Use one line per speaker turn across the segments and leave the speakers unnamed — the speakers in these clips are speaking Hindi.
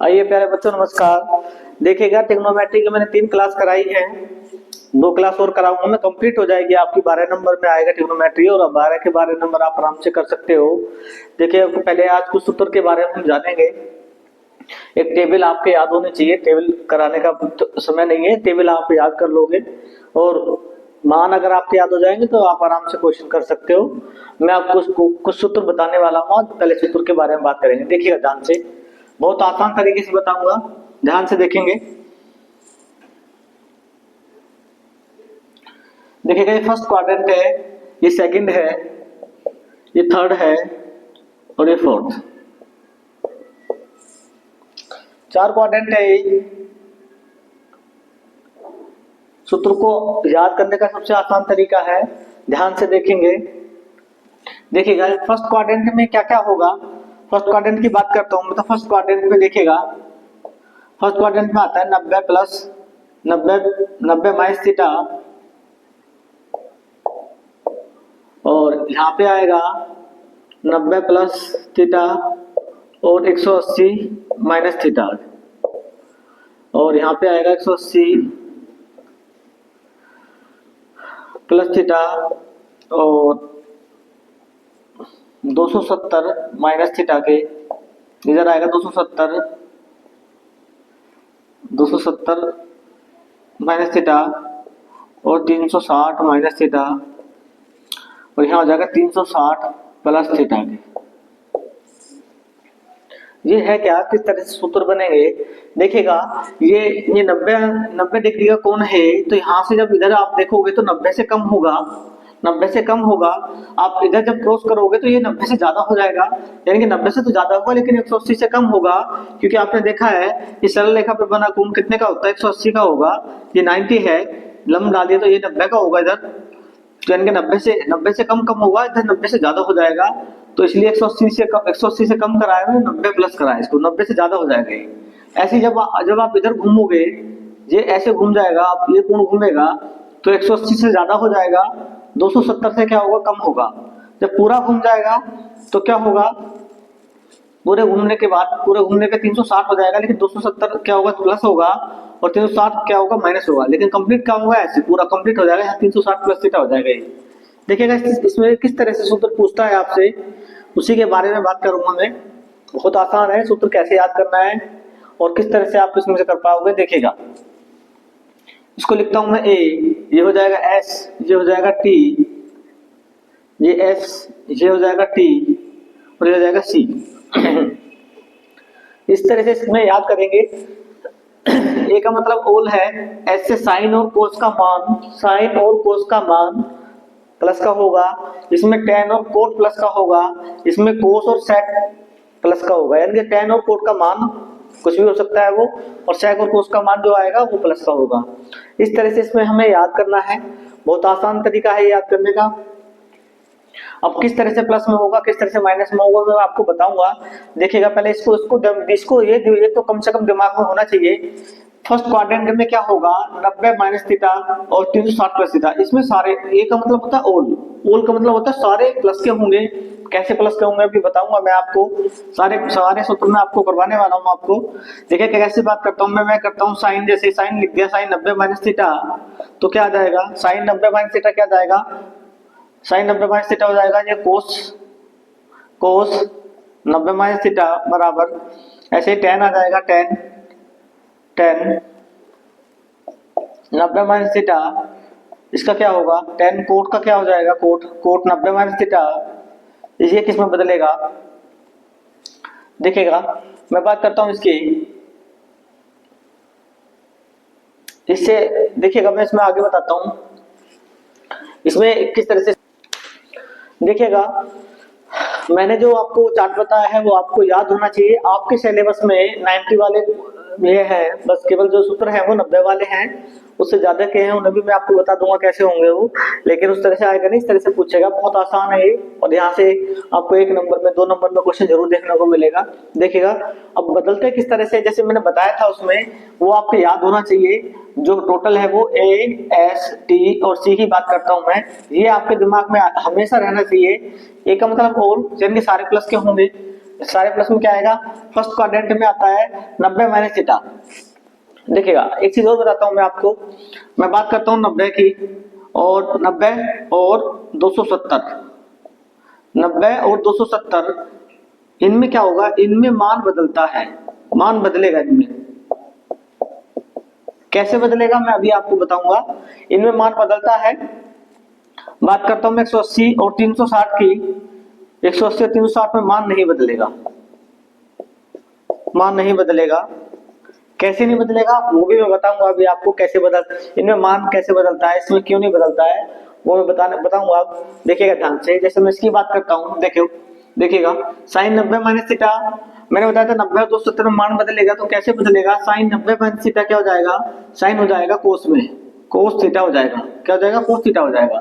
आइए प्यारे बच्चों, नमस्कार। देखिएगा, ट्रिग्नोमेट्री की मैंने 3 क्लास कराई है। 2 क्लास और कराऊंगा मैं, कंप्लीट हो जाएगी आपकी। 12 नंबर में आएगा ट्रिग्नोमेट्री, और अब 12 के 12 नंबर आप आराम से कर सकते हो। देखिए, पहले आज कुछ सूत्र के बारे में हम जानेंगे। एक टेबल आपके याद होनी चाहिए, टेबल कराने का तो समय नहीं है, टेबल आप याद कर लोगे और मान अगर आपके याद हो जाएंगे तो आप आराम से क्वेश्चन कर सकते हो। मैं आपको कुछ सूत्र बताने वाला हूँ। आज पहले सूत्र के बारे में बात करेंगे। देखिएगा ध्यान से, बहुत आसान तरीके से बताऊंगा, ध्यान से देखेंगे। देखिएगा, ये फर्स्ट क्वाड्रेंट है, ये सेकंड है, ये थर्ड है और ये फोर्थ। 4 क्वाड्रेंट है ये। सूत्र को याद करने का सबसे आसान तरीका है, ध्यान से देखेंगे। देखिएगा, फर्स्ट क्वाड्रेंट में क्या क्या होगा। फर्स्ट क्वाड्रेंट की बात करता हूं मैं, तो फर्स्ट क्वाड्रेंट में देखिएगा, फर्स्ट क्वाड्रेंट में आता है 90 प्लस 90 माइनस थीटा, और यहाँ पे आएगा 90 प्लस थीटा और 180 माइनस थीटा, और यहाँ पे आएगा 180 प्लस थीटा और 270 माइनस थीटा के, इधर आएगा 270 माइनस थीटा और 360 माइनस थीटा, और यहाँ हो जाएगा 360 प्लस थीटा के। ये है क्या, किस तरह से सूत्र बनेंगे। देखिएगा, ये 90 डिग्री का कोण है, तो यहाँ से जब इधर आप देखोगे तो 90 से कम होगा, 90 से कम होगा। आप इधर जब क्रॉस करोगे तो ये 90 से ज्यादा हो जाएगा, यानी कि 90 से तो ज्यादा होगा लेकिन 180 से कम होगा, क्योंकि आपने देखा है इस सरल रेखा पे बना कोण कितने का होता है, 180 का होगा। ये 90 है, लंब डालिए तो ये 90 का होगा इधर, तो यानी कि 90 से कम होगा, इधर 90 से ज्यादा हो जाएगा। तो इसलिए 180 से कम कराए हुए 90 प्लस कराए, इसको 90 से ज्यादा हो जाएगा ये। ऐसे जब आप इधर घूमोगे, ये ऐसे घूम जाएगा, आप ये कोण घूमेगा तो 180 से ज्यादा हो जाएगा, 270 से क्या होगा, कम होगा। जब पूरा घूम जाएगा तो क्या होगा, पूरे घूमने पे 360 हो जाएगा, लेकिन 270 क्या होगा, प्लस होगा, और 360 क्या होगा, माइनस होगा। लेकिन कंप्लीट क्या होगा, ऐसे पूरा कंप्लीट हो जाएगा, यहाँ 360 प्लस थीटा हो जाएगा ये। देखिएगा, इसमें किस तरह से सूत्र पूछता है आपसे, उसी के बारे में बात करूंगा मैं। बहुत आसान है, सूत्र कैसे याद करना है और किस तरह से आप इसमें से कर पाओगे। देखिएगा, इसको लिखता हूं मैं, ए, ये हो जाएगा एस, ये हो जाएगा टी, ये एस, ये हो जाएगा टी, और ये हो जाएगा सी। इस तरह से इसमें याद करेंगे। ए का मतलब ओल है, एस से साइन और कोस का मान प्लस का होगा, इसमें टेन और कोट प्लस का होगा, इसमें कोस और सेक प्लस का होगा, यानी कि टेन और कोट का मान कुछ भी हो सकता है वो, और सेक और कोस का मान जो आएगा वो प्लस का होगा। इस तरह से इसमें हमें याद करना है, बहुत आसान तरीका है याद करने का। अब किस तरह से प्लस में होगा, किस तरह से माइनस में होगा, मैं आपको बताऊंगा। देखिएगा, पहले इसको ये तो कम से कम दिमाग में होना चाहिए। फर्स्ट क्वाड्रेंट में क्या होगा, 90 माइनस थीटा और 360 प्लस थीटा। इसमें सारे, ए का मतलब होता है ओल का मतलब होता है सारे प्लस के होंगे। कैसे प्लस के होंगे अभी बताऊंगा मैं आपको, सारे सूत्र में आपको करवाने वाला हूँ आपको। देखिए कैसे बात करता हूँ मैं करता हूँ साइन, जैसे साइन लिख दिया, साइन 90 माइनस थीटा, तो क्या आ जाएगा, साइन 90 माइनस थीटा क्या जाएगा, साइन 90 माइनस थीटा हो जाएगा ये कोस 90 माइनस थीटा बराबर, ऐसे टेन आ जाएगा, टेन 90 माइनस थीटा, इसका क्या होगा, टेन कोट का क्या हो जाएगा, कोट 90 माइनस थीटा, ये किस में बदलेगा। देखिएगा, मैं बात करता हूं इसकी, इससे देखिएगा, मैं इसमें आगे बताता हूं इसमें किस तरह से। देखिएगा, मैंने जो आपको चार्ट बताया है वो आपको याद होना चाहिए। आपके सिलेबस में 90 वाले ये है, बस केवल जो सूत्र है वो 90 वाले हैं, उससे ज्यादा के हैं उन्हें भी मैं आपको बता दूंगा कैसे होंगे वो, लेकिन उस तरह से आएगा नहीं, इस तरह से पूछेगा। बहुत आसान है ये, और यहाँ से आपको 1 नंबर में 2 नंबर में क्वेश्चन जरूर देखने को मिलेगा। देखिएगा, अब बदलते किस तरह से, जैसे मैंने बताया था उसमें, वो आपको याद होना चाहिए। जो टोटल है वो ए, एस, टी और सी की बात करता हूं मैं, ये आपके दिमाग में हमेशा रहना चाहिए। ए का मतलब ऑल, यानी कि सारे प्लस के होंगे, सारे प्लस में क्या आएगा, फर्स्ट क्वाड्रेंट में आता है 90 माइनस थीटा। देखिएगा एक चीज और बताता हूं मैं आपको, मैं बात करता हूं 90 की, और 90 और 270, 90 और 270, इनमें क्या होगा, इनमें मान बदलता है, मान बदलेगा इनमें। कैसे बदलेगा मैं अभी आपको बताऊंगा, इनमें मान बदलता है। बात करता हूं मैं 180 और 360 की, 180 और 360 में मान नहीं बदलेगा, मान नहीं बदलेगा। कैसे नहीं बदलेगा वो भी मैं बताऊंगा अभी आपको, कैसे बदल, इनमें मान कैसे बदलता है, इसमें क्यों नहीं बदलता है वो मैं बताऊंगा। आप देखिएगा ध्यान से, जैसे मैं इसकी बात करता हूँ, देखिएगा साइन 90 माइनस थीटा, मैंने बताया था 90 और 270 में मान बदलेगा, तो कैसे बदलेगा, साइन 90 माइनस थीटा क्या हो जाएगा, साइन हो जाएगा कोस में, कोस थीटा हो जाएगा, क्या हो जाएगा, कोस थीटा हो जाएगा।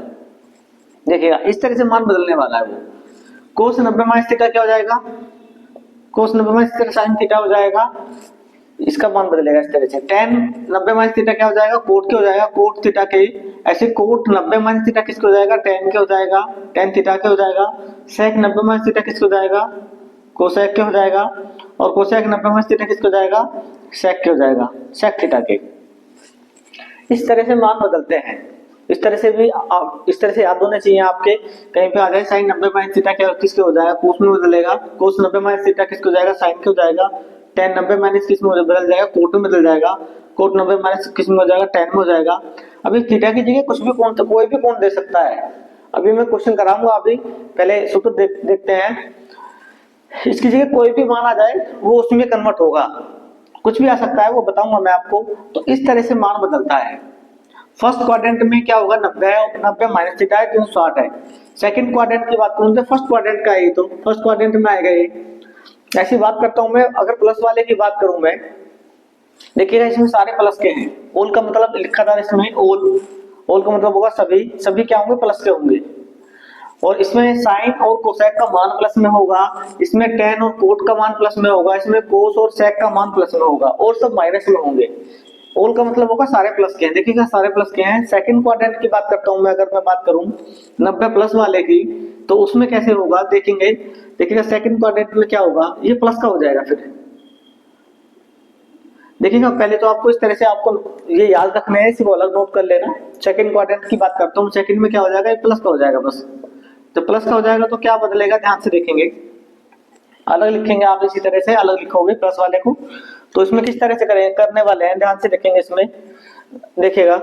देखिएगा इस तरह से मान बदलने वाला है वो, कोस 90 माइनस थीटा क्या हो जाएगा, कोस 90 माइनस थीटा साइन थीटा हो जाएगा, इसका मान बदलेगा इस तरह से। tan 90 माइनस थीटा क्या हो जाएगा, कोट के हो जाएगा, कोट थीटा के, ऐसे कोट 90 माइनस थीटा किसके हो जाएगा, tan के हो जाएगा, tan थीटा के हो जाएगा। sec 90 माइनस थीटा किसके हो जाएगा, कोसेक के हो जाएगा, और कोसेक 90 माइनस थीटा किसके हो जाएगा, sec के हो जाएगा, sec थीटा के। इस तरह से मान बदलते हैं, इस तरह से भी इस तरह से याद होने चाहिए आपके, कहीं पे आ जाए साइन 90 माइनस थीटा क्या किसके हो जाएगा, कोस में बदलेगा, कोस 90 माइनस थीटा किसके हो जाएगा, साइन के हो जाएगा, tan 90 माइनस किस में बदल जाएगा, कोट में बदल जाएगा, कोट 90 माइनस किस में हो जाएगा, tan में हो जाएगा। अभी थीटा की जगह कुछ भी कोण, कोई भी कोण दे सकता है। अभी मैं क्वेश्चन कराऊंगा, अभी पहले सूत्र देखते हैं। इसकी जगह कोई भी मान आ जाए वो उसमें कन्वर्ट होगा, कुछ भी आ सकता है वो बताऊंगा मैं आपको। तो इस तरह से मान बदलता है। फर्स्ट क्वाड्रेंट में क्या होगा, 90 माइनस थीटा है, 360 है। सेकंड क्वाड्रेंट की बात करूं तो फर्स्ट क्वाड्रेंट का है, तो फर्स्ट क्वाड्रेंट में आएगा ये। ऐसी बात करता हूं मैं, अगर प्लस वाले की बात करूं मैं, देखिएगा इसमें सारे प्लस के हैं, ओल का मतलब लिखा था इसमें, ओल का मतलब होगा सभी, सभी क्या होंगे, प्लस के होंगे। और इसमें साइन और कोसेक का मान प्लस में होगा, इसमें tan और कोट का मान प्लस में होगा, इसमें कोस और सेक का मान प्लस में होगा, और सब माइनस में होंगे। ओल का मतलब होगा सारे प्लस के हैं, देखिएगा सारे प्लस के हैं। सेकंड क्वाड्रेंट की बात करता हूं मैं, अगर मैं बात करूं 90 प्लस वाले की, तो उसमें कैसे होगा देखेंगे। देखिएगा सेकंड क्वाड्रेंट में क्या होगा, ये प्लस का हो जाएगा। फिर देखिएगा पहले तो आपको इस तरह से आपको ये याद रखना है, सिर्फ अलग नोट कर लेना। सेकंड क्वाड्रेंट की बात करता हूँ, सेकंड में क्या हो जाएगा, ये प्लस का हो जाएगा बस। तो प्लस का हो जाएगा तो क्या बदलेगा, ध्यान से देखेंगे, अलग लिखेंगे आप, इसी तरह से अलग लिखोगे प्लस वाले को। तो इसमें किस तरह से करने वाले हैं, ध्यान से देखेंगे। इसमें देखिएगा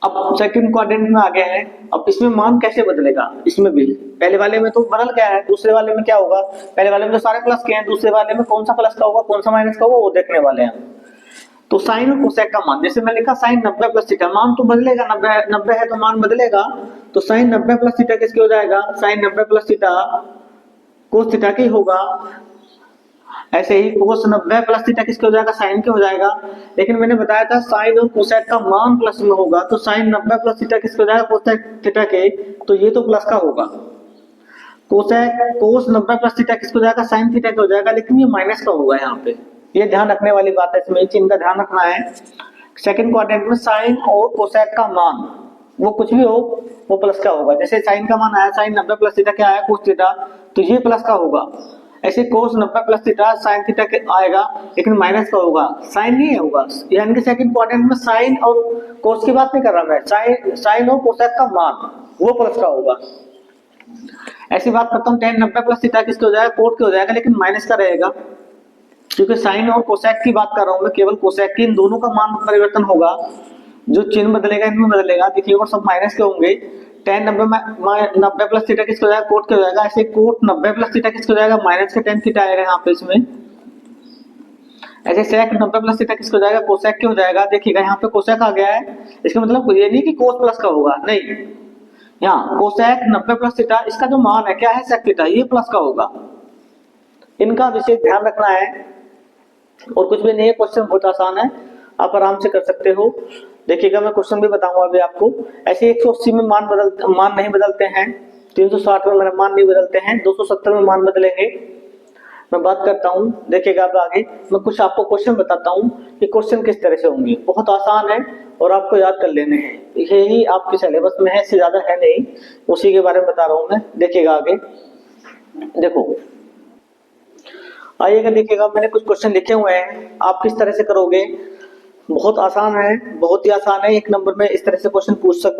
अब सेकंड क्वाड्रेंट में आ गए हैं, अब इसमें मान कैसे बदलेगा, इसमें भी पहले वाले में तो बदल गया है, दूसरे वाले में क्या होगा, पहले वाले में तो सारे प्लस के हैं, दूसरे वाले में कौन सा प्लस का होगा कौन सा माइनस का होगा वो देखने वाले हैं। तो साइन और कोसेक का मान, जैसे मैं लिखा साइन 90 प्लस थीटा, मान तो बदलेगा, 90 है तो मान बदलेगा। तो साइन 90 प्लस थीटा किसके हो जाएगा, sine 90 plus theta cos theta की होगा। ऐसे ही कोस 90 प्लस थीटा किसके हो जाएगा, साइन के हो जाएगा। लेकिन मैंने बताया था साइन और कोसेक का मान प्लस में होगा, तो साइन 90 प्लस थीटा किसके हो जाएगा, कोसेक थीटा के, तो ये तो प्लस का होगा। कोसेक कोस 90 प्लस थीटा किसके हो जाएगा, साइन थीटा के हो जाएगा, लेकिन ये माइनस का होगा यहाँ पे। ये ध्यान रखने वाली बात है, इसमें चिन्ह का ध्यान रखना है। सेकंड क्वाड्रेंट में साइन और कोसेक का मान वो कुछ भी हो वो प्लस का होगा। जैसे साइन का मान आया, साइन 90 प्लस थीटा क्या आया, कोस थीटा, तो ये प्लस का होगा। ऐसे कोस 90 प्लस थीटा साइन थीटा के आएगा, लेकिन माइनस का होगा, साइन नहीं होगा। यानी कि सेकंड क्वाड्रेंट में साइन और कोस की बात नहीं कर रहा मैं, साइन और कोसेक का मान वो प्लस का होगा। ऐसी बात करता हूँ, tan 90 प्लस थीटा किसके हो जाएगा, कोट के हो जाएगा, लेकिन माइनस का रहेगा, क्योंकि साइन और कोसेक की बात कर रहा हूं मैं, केवल कोसेक की, इन दोनों का मान परिवर्तन होगा, जो चिन्ह बदलेगा इनमें बदलेगा। देखिए और सब माइनस के होंगे। tan 90 प्लस थीटा किसके हो जाएगा, कोट के हो जाएगा। ऐसे कोट 90 प्लस थीटा किसके हो जाएगा, माइनस के tan थीटा आएगा यहाँ पे इसमें। ऐसे sec 90 प्लस थीटा किसके हो जाएगा, कोसेक के हो जाएगा। देखिएगा यहाँ पे कोसेक आ गया है, इसका मतलब ये नहीं कि कोस प्लस का होगा, नहीं, यहाँ कोसेक 90 प्लस थीटा, इसका जो मान है क्या है, sec थीटा, ये प्लस का होगा। इनका विशेष ध्यान रखना है, और कुछ भी नहीं है, क्वेश्चन बहुत आसान है, आप आराम से कर सकते हो। देखिएगा मैं क्वेश्चन भी बताऊंगा अभी आपको। ऐसे 180 में मान नहीं बदलते हैं, 360 में मान नहीं बदलते हैं, 270 में मान बदलेंगे, मैं बात करता हूँ, देखिएगा अब आगे मैं कुछ आपको क्वेश्चन बताता हूँ कि क्वेश्चन किस तरह से होंगे। बहुत आसान है और आपको याद कर लेने हैं, यही आपके सिलेबस में है, इससे ज्यादा है नहीं, उसी के बारे में बता रहा हूँ मैं। देखिएगा आगे, देखो आइएगा, देखिएगा मैंने कुछ क्वेश्चन लिखे हुए हैं, आप किस तरह से करोगे। बहुत आसान है, बहुत ही आसान है। एक नंबर में इस तरह से क्वेश्चन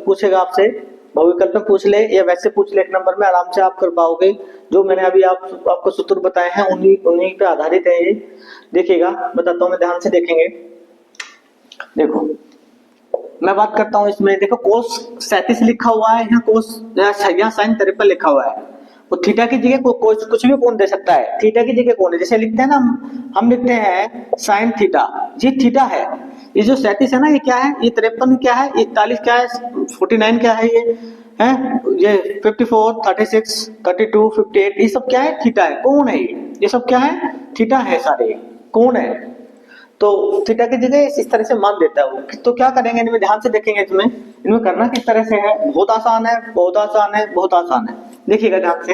पूछेगा आपसे, बहुविकल्प में पूछ ले या वैसे पूछ ले, एक नंबर में आराम से आप कर पाओगे। जो मैंने अभी आपको सूत्र बताए हैं उन्हीं पे आधारित है ये। देखिएगा बताता हूँ मैं, ध्यान से देखेंगे। देखो मैं बात करता हूँ इसमें, देखो कोस 37 लिखा हुआ है, यहाँ कोस यहाँ साइन 53 लिखा हुआ है। वो थीटा की जगह कुछ भी कौन दे सकता है, थीटा की जगह कौन है, जैसे लिखते हैं ना हम लिखते हैं साइन थीटा, ये थीटा है। ये जो 37 है ना, ये क्या है, ये 53 क्या है, 41 क्या है, 49 क्या है, ये 54, 36, 32, 58, ये सब क्या है, थीटा है। कौन है ये सब क्या है, थीटा है सारे, कौन है। तो थीटा की जगह इस तरह से मान देता है वो। तो क्या करेंगे इनमें, ध्यान से देखेंगे, इनमें करना किस तरह से है। बहुत आसान है, बहुत आसान है, बहुत आसान है। देखिएगा ध्यान से,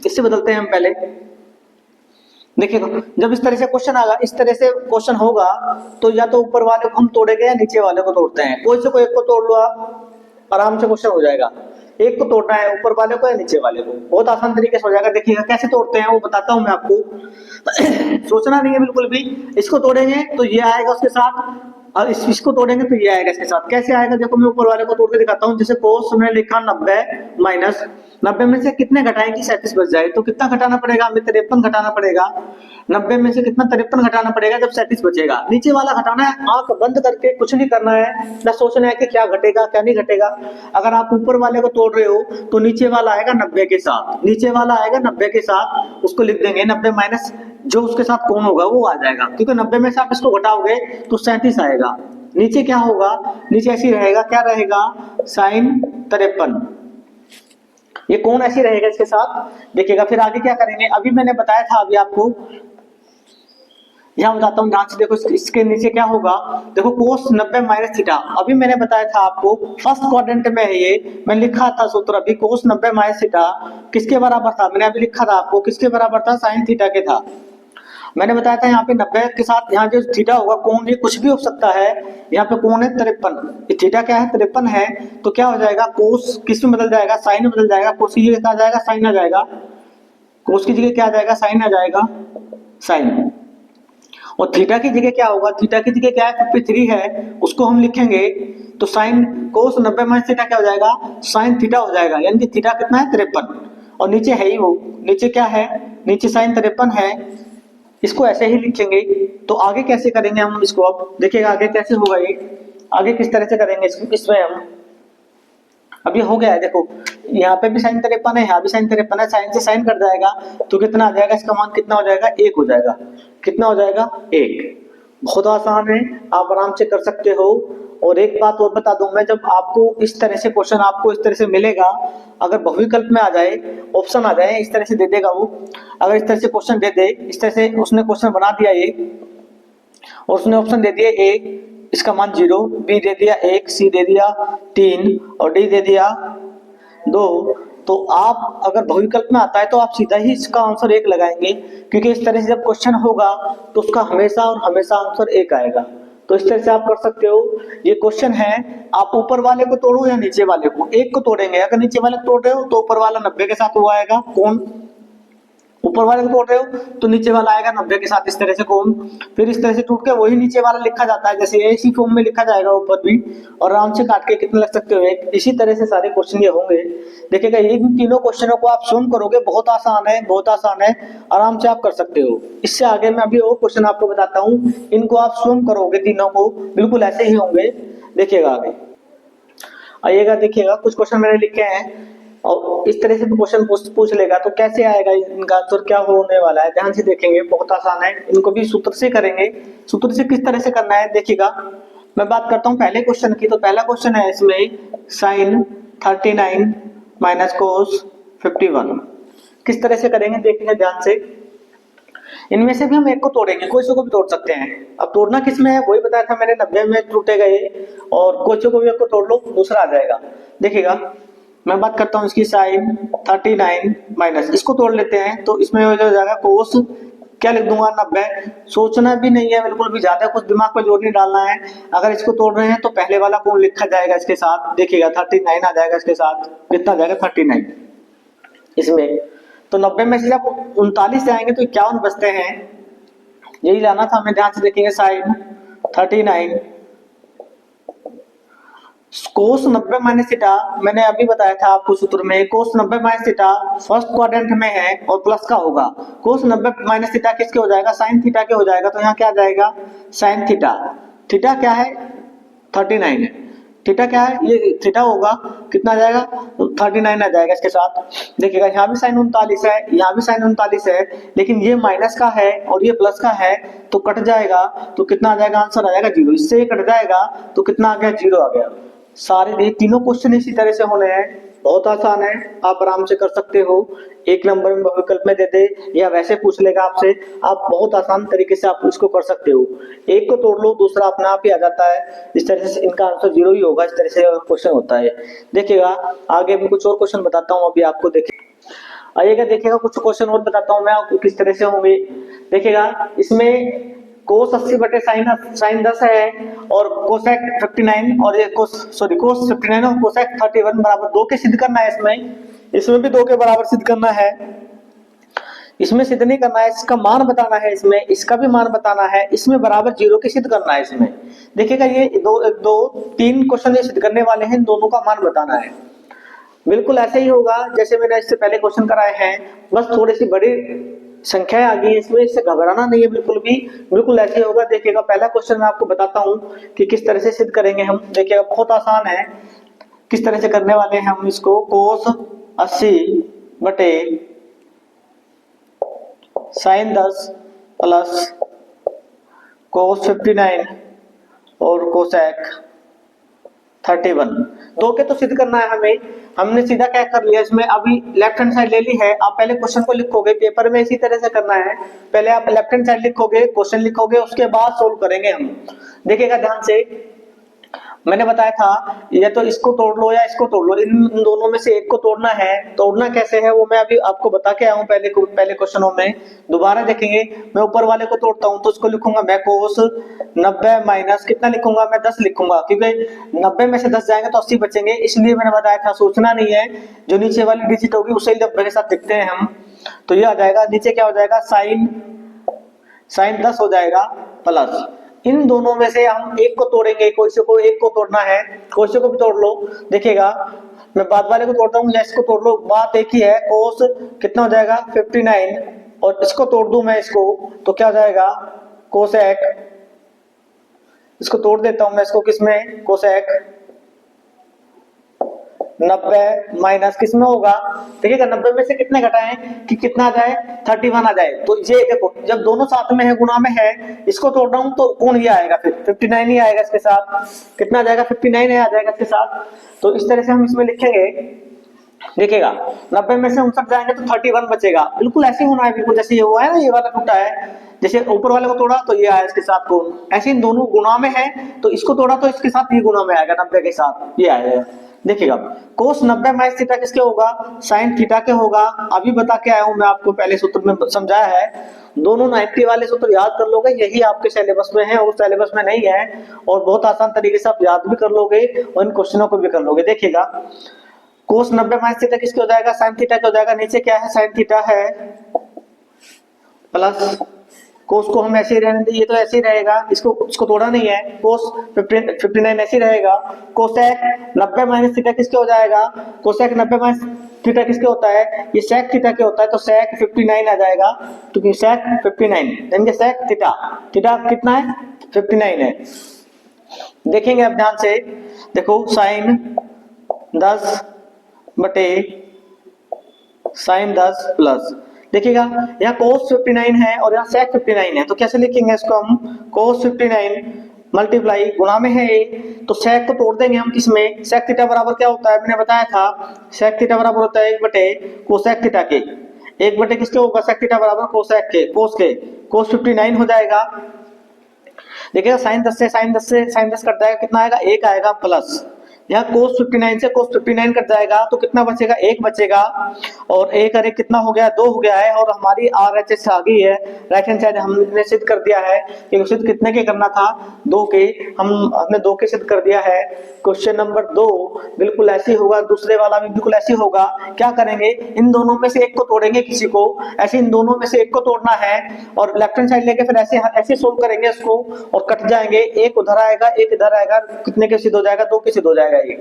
इससे बदलते हैं हम पहले। देखिएगा जब इस तरह से क्वेश्चन आएगा, इस तरह से क्वेश्चन होगा, तो या तो ऊपर वाले को हम तोड़ेंगे या नीचे वाले को तोड़ते हैं। कोई से कोई एक को तोड़ लो आप, आराम से क्वेश्चन हो जाएगा। एक को तोड़ना है, ऊपर वाले को या नीचे वाले को, बहुत आसान तरीके से हो जाएगा। देखिएगा कैसे तोड़ते हैं वो बताता हूं मैं आपको। सोचना नहीं है बिल्कुल भी। इसको तोड़ेंगे तो ये आएगा उसके साथ, और इसको तोड़ेंगे तो ये आएगा इसके साथ। कैसे आएगा, देखो मैं ऊपर वाले को तोड़ के दिखाता हूँ। जैसे कोस में लिखा 90 माइनस 90 में से कितने घटाएंगे, 37 बच जाए, तो कितना घटाना पड़ेगा हमें, 53 घटाना पड़ेगा। 90 में से कितना 53 घटाना पड़ेगा जब 37 बचेगा। नीचे वाला घटाना है, आंख बंद करके, कुछ नहीं करना है, ना सोचना है कि क्या घटेगा क्या नहीं घटेगा। अगर आप ऊपर वाले को तोड़ रहे हो तो नीचे वाला आएगा 90 के साथ, नीचे वाला आएगा 90 के साथ, उसको लिख देंगे 90 माइनस जो उसके साथ कौन होगा वो आ जाएगा, क्योंकि 90 में से आप इसको घटाओगे तो 37 आएगा। नीचे क्या होगा, नीचे ऐसी रहेगा, क्या रहेगा, साइन 53, ये कौन ऐसी रहेगा इसके साथ। देखिएगा फिर आगे क्या करेंगे, अभी मैंने बताया था अभी आपको, यहाँ बताता हूँ ध्यान से। देखो इसके नीचे क्या होगा, देखो कोस 90 माइनस थीटा, अभी मैंने बताया था आपको फर्स्ट क्वाड्रेंट में है ये, मैं लिखा था सूत्र अभी, कोस 90 माइनस थीटा किसके बराबर था, मैंने अभी लिखा था आपको, किसके बराबर था, साइन थीटा के था। मैंने बताया था यहाँ पे 90 के साथ यहाँ जो थीटा होगा, कोण ये कुछ भी हो सकता है। यहाँ पे कोण है 53, थीटा क्या है 53 है, तो क्या हो जाएगा, कोस किस में बदल जाएगा, साइन में बदल जाएगा। कोस की जगह क्या आ जाएगा, साइन आ जाएगा। कोस की जगह क्या आ जाएगा, साइन आ जाएगा, साइन। और थीटा की जगह क्या होगा, थीटा की जगह क्या है 53 है, उसको हम लिखेंगे तो साइन कोस 90 माइनस थीटा क्या हो जाएगा, साइन थीटा हो जाएगा। यानी कि थीटा कितना है 53, और नीचे है ही वो, नीचे क्या है, नीचे साइन 53 है, इसको ऐसे ही लिखेंगे। तो आगे कैसे करेंगे हम इसको, अब देखिएगा आगे कैसे होगा ये, आगे किस तरह से करेंगे इसमें हम। अब ये हो गया है, देखो यहाँ पे भी साइन 53 है, यहाँ भी साइन 53 है, साइन से साइन कट जाएगा तो कितना आ जाएगा, इसका मान कितना हो जाएगा, 1 हो जाएगा। कितना हो जाएगा, 1। बहुत आसान है, आप आराम से कर सकते हो। और एक बात और बता दूं मैं, जब आपको इस तरह से क्वेश्चन आपको इस तरह से मिलेगा, अगर बहुविकल्प में आ जाए, ऑप्शन आ जाए, इस तरह से दे देगा वो, अगर इस तरह से क्वेश्चन दे दे, इस तरह से उसने क्वेश्चन बना दिया ये, और उसने ऑप्शन दे दिया ए, इसका मान 0, बी दे दिया 1, सी दे दिया 3 और डी दे दिया 2, तो आप अगर बहुविकल्प में आता है तो आप सीधा ही इसका आंसर 1 लगाएंगे, क्योंकि इस तरह से जब क्वेश्चन होगा तो उसका हमेशा और हमेशा आंसर 1 आएगा। तो इस तरह से आप कर सकते हो। ये क्वेश्चन है, आप ऊपर वाले को तोड़ो या नीचे वाले को, एक को तोड़ेंगे। अगर नीचे वाले को तोड़ रहे हो तो ऊपर वाला 90 के साथ वो आएगा कोण, ऊपर वाले को तोड़ रहे हो तो नीचे वाला आएगा 90 के साथ, इस तरह से कोण। फिर इस तरह से टूट के वही नीचे वाला लिखा जाता है, जैसे इसी फॉर्म में लिखा जाएगा ऊपर भी, और आराम से काट के कितने लग सकते हो, एक। इसी तरह से सारे क्वेश्चन ये होंगे। देखिएगा इन तीनों क्वेश्चनों को आप स्वयं करोगे, बहुत आसान है, बहुत आसान है, आराम से आप कर सकते हो। इससे आगे मैं अभी और क्वेश्चन आपको बताता हूँ, इनको आप स्वयं करोगे, तीनों को बिल्कुल ऐसे ही होंगे। देखिएगा आगे आइएगा, देखिएगा कुछ क्वेश्चन मैंने लिखे हैं, और इस तरह से क्वेश्चन पूछ लेगा तो कैसे आएगा, इनका आंसर क्या होने वाला है, ध्यान से देखेंगे। बहुत आसान है, इनको भी सूत्र से करेंगे। सूत्र से किस तरह से करना है, देखिएगा मैं बात करता हूँ पहले क्वेश्चन की। तो पहला क्वेश्चन है इसमें साइन 39 माइनस कोस 51, किस तरह से करेंगे देखिएगा ध्यान से। इनमें से भी हम एक को तोड़ेंगे, कोई से को भी तोड़ सकते हैं। अब तोड़ना किस में है वही बताया था मैंने, 90 में टूटेगा ये, और कोई से को भी एक को तोड़ लो, दूसरा आ जाएगा। देखिएगा मैं बात करता हूँ इसकी साइन 39 माइनस, इसको तोड़ लेते हैं तो इसमें हो जाएगा कोस, क्या लिख दूंगा 90। सोचना भी नहीं है बिल्कुल भी, ज्यादा कुछ दिमाग पर जोर नहीं डालना है। अगर इसको तोड़ रहे हैं तो पहले वाला कोण लिखा जाएगा इसके साथ, देखिएगा 39 आ जाएगा इसके साथ, कितना आ जाएगा 39 इसमें। तो 90 में से जब 39 से आएंगे तो 51 बचते हैं, यही लाना था हमें, ध्यान से देखेंगे। साइन 39 कोस 90 माइनस थीटा, मैंने अभी बताया था आपको सूत्र में, कोस 90 माइनस थीटा फर्स्ट क्वाड्रेंट में है और प्लस का होगा। कोस 90 माइनस थीटा किसके हो जाएगा, साइन थीटा के हो जाएगा। तो यहाँ क्या आ जाएगा, साइन थीटा, थीटा क्या है 39 है, थीटा क्या है ये थीटा होगा, कितना आ जाएगा 39 आ जाएगा इसके साथ। देखिएगा यहाँ भी साइन 39 है, यहाँ भी साइन 39 है, लेकिन ये माइनस का है और ये प्लस का है तो कट जाएगा, तो कितना आ जाएगा, आंसर आ जाएगा 0। इससे ये कट जाएगा तो कितना आ गया, 0 आ गया। सारे ये तीनों क्वेश्चन इसी तरह से होने हैं, बहुत आसान है, आप आराम से कर सकते हो। एक नंबर में विकल्प में दे दे या वैसे पूछ लेगा आपसे, आप बहुत आसान तरीके से आप इसको कर सकते हो। एक को तोड़ लो, दूसरा अपने आप ही आ जाता है। इस तरह से इनका आंसर 0 ही होगा, इस तरह से क्वेश्चन होता है। देखिएगा आगे भी कुछ और क्वेश्चन बताता हूँ अभी आपको, देखिए आइएगा, देखिएगा कुछ क्वेश्चन और बताता हूँ मैं आपको किस तरह से होंगे। देखिएगा इसमें कोस 80 बटे साइन 10 है और कोसेक 59 और ये कोस 59 और कोसेक 31 बराबर 2 के सिद्ध करना है। इसमें भी 2 के बराबर सिद्ध करना है, इसमें सिद्ध नहीं करना है, इसका मान बताना है, इसमें इसका भी मान बताना है, इसमें बराबर 0 के सिद्ध करना है। इसमें देखिएगा ये 3 क्वेश्चन ये सिद्ध करने वाले हैं, दोनों का मान बताना है। बिल्कुल ऐसे ही होगा जैसे मैंने इससे पहले क्वेश्चन कराए हैं, बस थोड़ी सी बड़ी संख्या आ गई इसमें, इससे घबराना नहीं है बिल्कुल भी, बिल्कुल ऐसे होगा। देखिएगा पहला क्वेश्चन मैं आपको बताता हूं कि किस तरह से सिद्ध करेंगे हम। देखिएगा बहुत आसान है, किस तरह से करने वाले हैं हम इसको। कोस 80 बटे साइन 10 प्लस कोस 59 और कोसेक 31, 2 के तो सिद्ध करना है हमें। हमने सीधा क्या कर लिया इसमें, अभी लेफ्ट हैंड साइड ले ली है। आप पहले क्वेश्चन को लिखोगे, पेपर में इसी तरह से करना है, पहले आप लेफ्ट हैंड साइड लिखोगे, क्वेश्चन लिखोगे, उसके बाद सोल्व करेंगे हम। देखिएगा ध्यान से, मैंने बताया था या तो इसको तोड़ लो या इसको तोड़ लो, इन दोनों में से एक को तोड़ना है। तोड़ना कैसे है वो मैं अभी आपको बता के आया हूँ पहले क्वेश्चनों में। दोबारा देखेंगे, मैं ऊपर वाले को तोड़ता हूँ तो इसको लिखूंगा मैं कोस 90 माइनस कितना लिखूंगा मैं 10 लिखूंगा, क्योंकि 90 में से 10 जाएंगे तो 80 बचेंगे, इसलिए मैंने बताया था सोचना नहीं है, जो नीचे वाली डिजिट होगी उसे 90 के साथ लिखते हैं हम। तो ये आ जाएगा, नीचे क्या हो जाएगा, साइन 10 हो जाएगा प्लस, इन दोनों में से हम एक को तोड़ेंगे, कोई को एक को तोड़ना है, कोई को भी तोड़ लो। देखिएगा मैं बाद वाले को तोड़ता हूँ या इसको तोड़ लो, बात एक ही है। कोस कितना हो जाएगा 59 और इसको तोड़ दूं मैं इसको तो क्या हो जाएगा कोसेक, इसको तोड़ देता हूं मैं इसको, किसमें कोसेक 90 माइनस किसमें होगा, देखिएगा 90 में से कितने घटाएं कि कितना आ जाए 31 आ जाए। तो ये देखो जब दोनों साथ में है, गुणा में है, इसको तोड़ रहा हूं तो गुण ये आएगा, फिर 59 ही आएगा इसके साथ, कितना आ जाएगा 59 आ जाएगा इसके साथ। तो इस तरह से हम इसमें लिखेंगे। देखिएगा 90 में से 59 जाएंगे तो 31 बचेगा, बिल्कुल ऐसे ही होना है, बिल्कुल जैसे ये हुआ है ना, ये वाला टूटा है, जैसे ऊपर वाले को तोड़ा तो ये आया इसके साथ गुण, ऐसे इन दोनों गुणा में है तो इसको तोड़ा तो इसके साथ ये गुणा में आएगा, 90 के साथ ये आएगा। देखिएगा कोस 90 माइनस थीटा किसके होगा, साइन थीटा के होगा। अभी बता के आया हूं मैं आपको, पहले सूत्र में समझाया है, दोनों 90 वाले सूत्र याद कर लोगे, यही आपके सिलेबस में है और सिलेबस में नहीं है, और बहुत आसान तरीके से आप याद भी कर लोगे और इन क्वेश्चनों को भी कर लोगे। देखिएगा कोस 90 माइनस थीटा किसके हो जाएगा, साइन थीटा के हो जाएगा। नीचे क्या है, साइन थीटा है प्लस कोस को हम ऐसे ही रहने दें, ये तो ऐसे ही रहेगा, इसको तोड़ा नहीं है, कोस 59 ऐसे ही रहेगा। कोसेक 90 माइनस थीटा किसके हो जाएगा, कोसेक 90 माइनस थीटा किसके होता है, ये सेक थीटा के होता है, तो सेक 59 आ जाएगा, तो सेक 59 यानी सेक थीटा, थीटा कितना है 59 है। देखेंगे अब ध्यान से, देखो साइन 10 बटे साइन 10 प्लस, देखिएगा यहाँ cos 59 है और यहाँ sec 59 है, तो कैसे लिखेंगे इसको हम, cos 59 मल्टीप्लाई गुणा में है ये, तो sec को तोड़ देंगे हम किसमें, sec थीटा बराबर क्या होता है, मैंने बताया था sec थीटा बराबर होता है 1 बटे कोसेक थीटा के, 1 बटे किसके होगा, sec थीटा बराबर कोसेक के, cos 59 हो जाएगा। देखिएगा साइन 10 से साइन 10 कट जाएगा, कितना आएगा 1 आएगा प्लस, यहाँ cos 59 से cos 59 कट जाएगा तो कितना बचेगा, 1 बचेगा, और 1 और 1 कितना हो गया, 2 हो गया है, और हमारी RHS आ गई है। राइट हैंड साइड हमने सिद्ध कर दिया है कि सिद्ध कितने के करना था, 2 के, हमने 2 के सिद्ध कर दिया है। क्वेश्चन नंबर 2 बिल्कुल ऐसे होगा, दूसरे वाला भी बिल्कुल ऐसे होगा। क्या करेंगे, इन दोनों में से एक को तोड़ेंगे किसी को, ऐसे इन दोनों में से एक को तोड़ना है, और लेफ्ट हैंड साइड लेके फिर ऐसे ऐसे सोल्व करेंगे इसको, और कट जाएंगे, एक उधर आएगा एक इधर आएगा, कितने के सिद्ध हो जाएगा, 2 के सिद्ध हो जाएगा ये।